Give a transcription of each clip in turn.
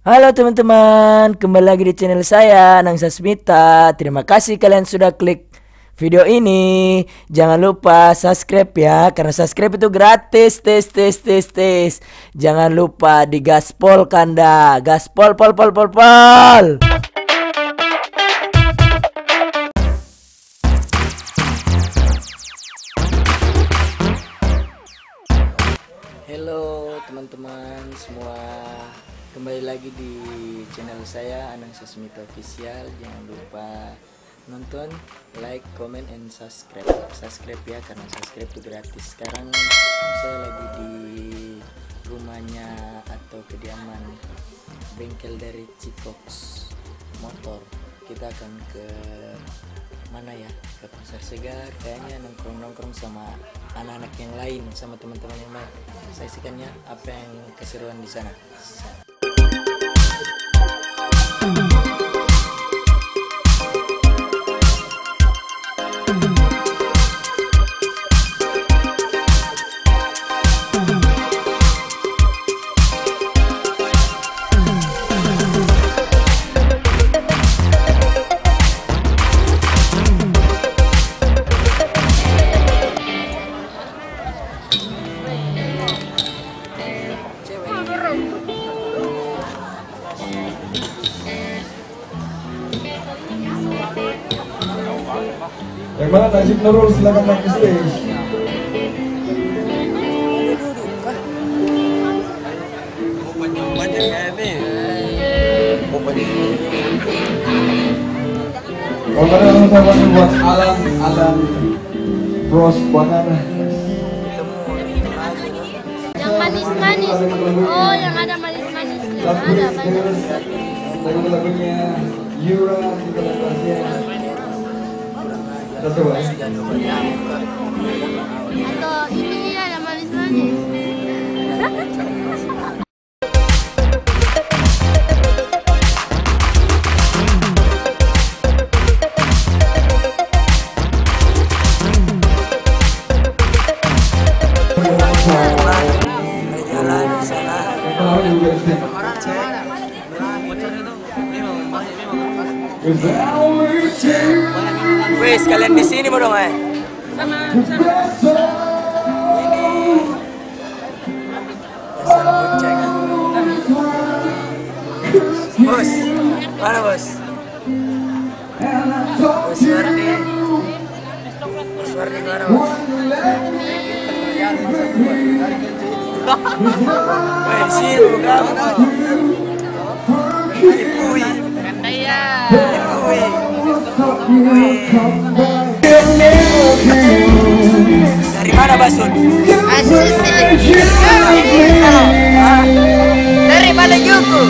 Halo teman-teman, kembali lagi di channel saya, Anang Sasmita. Terima kasih kalian sudah klik video ini. Jangan lupa subscribe ya, karena subscribe itu gratis. Jangan lupa digaspol kanda, gaspol pol. Halo teman-teman semua, kembali lagi di channel saya Anang Sasmita Official. Jangan lupa nonton, like, comment, and subscribe ya, karena subscribe itu gratis. Sekarang saya lagi di rumahnya atau kediaman bengkel dari Cikox Motor. Kita akan ke mana ya, ke Pasar Segar, kayaknya nongkrong sama anak-anak yang lain, sama teman-teman yang lain. Saksikannya apa yang keseruan di sana. Yang mana Najib Nurul, silakan naik ke stage. Komentar sama buat Alan Bros Banana. Yang manis-manis. Oh, yang ada manis-manis. Yang ada banyak. Lagu-lagunya Yura, Atau itu dia ada manis-manis. Wes, kalian di sini mau dong Bos, mana bos? Bos Wardi mana bos? Weh, di sini bukan? Ipui. Dari mana Basun? Dari Maluku.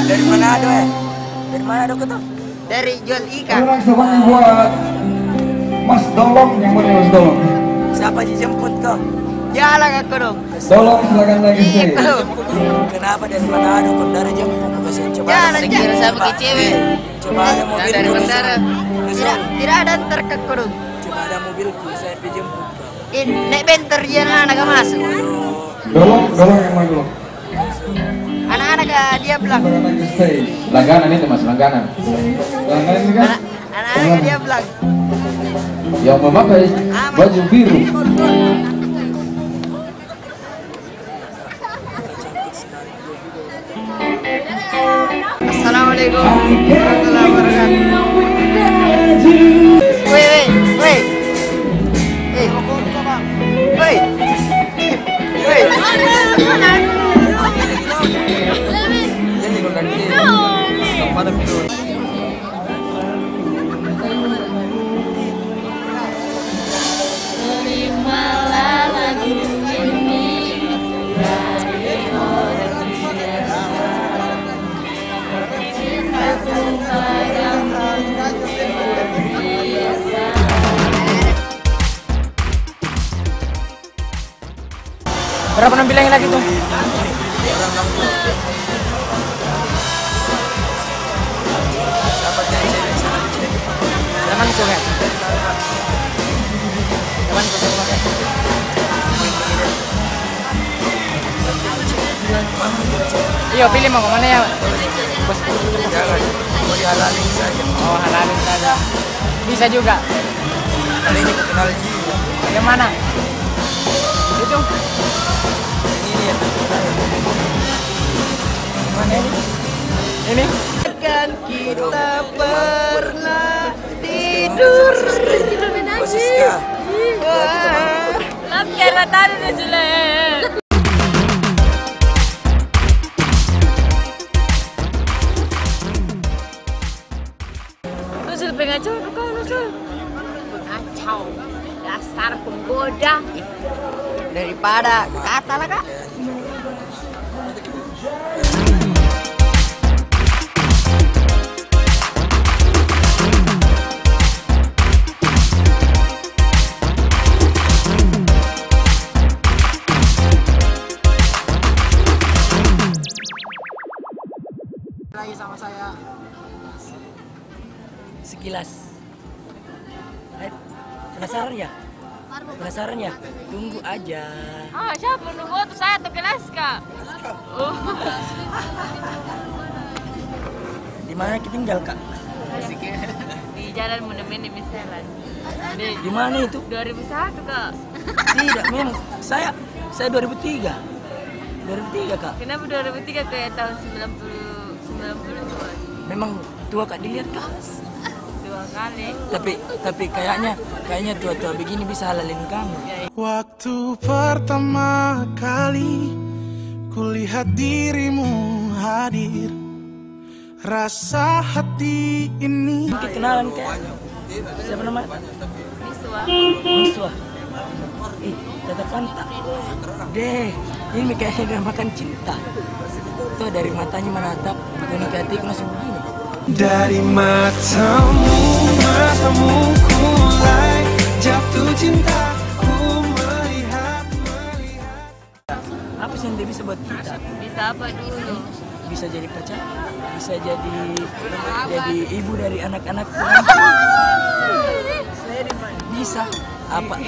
Dari Manado ya? Dari Manado ke tuh? Dari jual ikan. Orang semuanya buat Mas Dolong, yang mana Mas Dolong? Siapa dijemput kau? Jalan aku dong. Dolong, silakan naik ke stage. Kenapa dari Manado kau dari jemput? Coba Jalan kira sama ke cewek. Coba ada mobil Dari bandara. Besok. Tidak ada terkek dong. Coba ada mobilku, saya pergi jemput kau. Naik bentar jangan anak masuk. Dolong yang mana Dolong? Anak-anak dia bilang. Silakan naik ke stage. Langganan itu mas, langganan. Langganan ini kan? Anak-anak dia bilang. Yang memakai baju biru. Assalamualaikum warahmatullahi wabarakatuh. Weh. Terimalah lagu ini dari orang biasa. Cintaku padamu biasa. Berapa nampilannya lagi tuh? Jangan tuh ya. Jangan tuh. Iya, pilih mau kemana ya? Bos. Jangan, mau dihalalin saja. Oh, halalin saja. Bisa juga. Kali ini kenal jiwa. Yang mana? Itu. Ini yang Mana ini? Ini? Kan kita pernah tidur. Siska. Lap kera tadi na sila eh. Nusul pengacau, kau nusul. Pengacau, dasar penggoda. Daripada kata lah kak. Lagi sama saya. Sekilas. Penasaran ya? Penasaran ya? Tunggu aja. Ah, siapa nunggu tuh saya tuh kelas kak. Oh. Di mana kita tinggal, Kak? Di jalan Monumen Miselan. Di mana itu? 2001 kak. Tidak, memang saya 2003. 2003, Kak. Kenapa 2003 kayak tahun 90-an? Memang tua, Kak, dilihat, Kak. 2 kali. Tapi kayaknya tua-tua begini bisa halalin kamu. Waktu pertama kali kulihat dirimu hadir, rasa hati ini. Mungkin kenalan kayak siapa namanya? Miswa. Miswa. Tetap pantak. Deh, ini kayaknya dia makan cinta. Tuh dari matanya menatap, dan ke hatiku langsung begini. Dari matamu kulai jatuh cinta, ku melihat. Apa sih yang dia bisa buat kita? Bisa apa dulu? Bisa jadi pacar, bisa jadi ibu dari anak-anak. Bisa.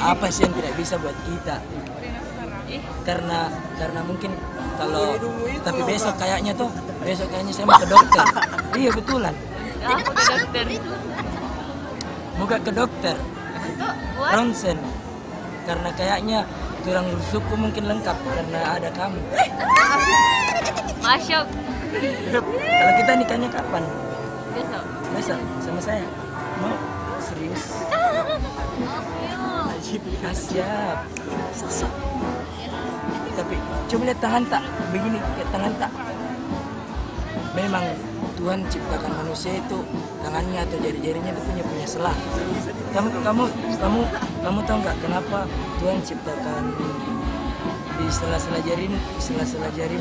Apa sih yang tidak bisa buat kita? Karena mungkin kalau tapi besok kayaknya saya mau ke dokter. Iya betulan. Apa ke dokter? Mau ke dokter. Buat? Ronsen. Karena kayaknya tulang rusukku mungkin lengkap karena ada kamu. Masuk. Kalau kita nikahnya kapan? Besok. Besok sama saya. Mau? Serius? Ah, siap. Tapi coba lihat tangan tak, begini tangan tak. Memang Tuhan ciptakan manusia itu tangannya atau jari-jarinya itu punya selah. Kamu tahu nggak kenapa Tuhan ciptakan di sela-sela jarimu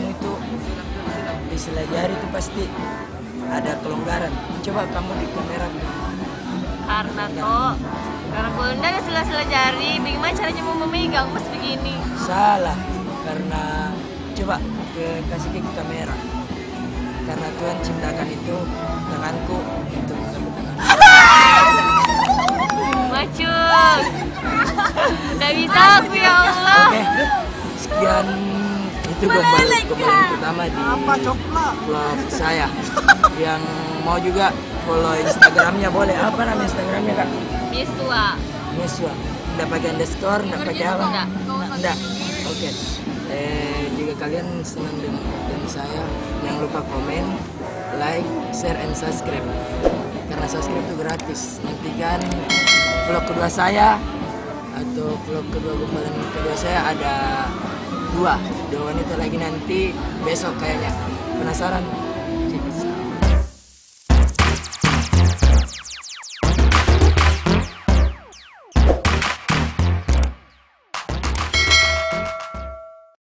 itu, di sela jari itu pasti ada kelonggaran. Coba kamu di kamera. Karena kalau enggak ada sela-sela jari, bagaimana caranya mau memegang mas begini? Salah, karena coba kasih ke kamera. Karena Tuhan ciptakan itu tanganku itu bukan tangan. Macul. Nggak bisa aku ya Allah. Oke, sekian itu gombal pertama di vlog saya. Yang mau juga follow Instagramnya boleh. Apa nama Instagramnya kak? Miswa. Nggak pakai underscore, nggak pakai apa? Nggak. Oke. Jika kalian senang dengan konten saya, jangan lupa komen, like, share, and subscribe. Karena subscribe itu gratis. Nantikan vlog kedua saya atau vlog kedua gombalan kedua saya ada dua wanita lagi nanti besok kayaknya. Penasaran?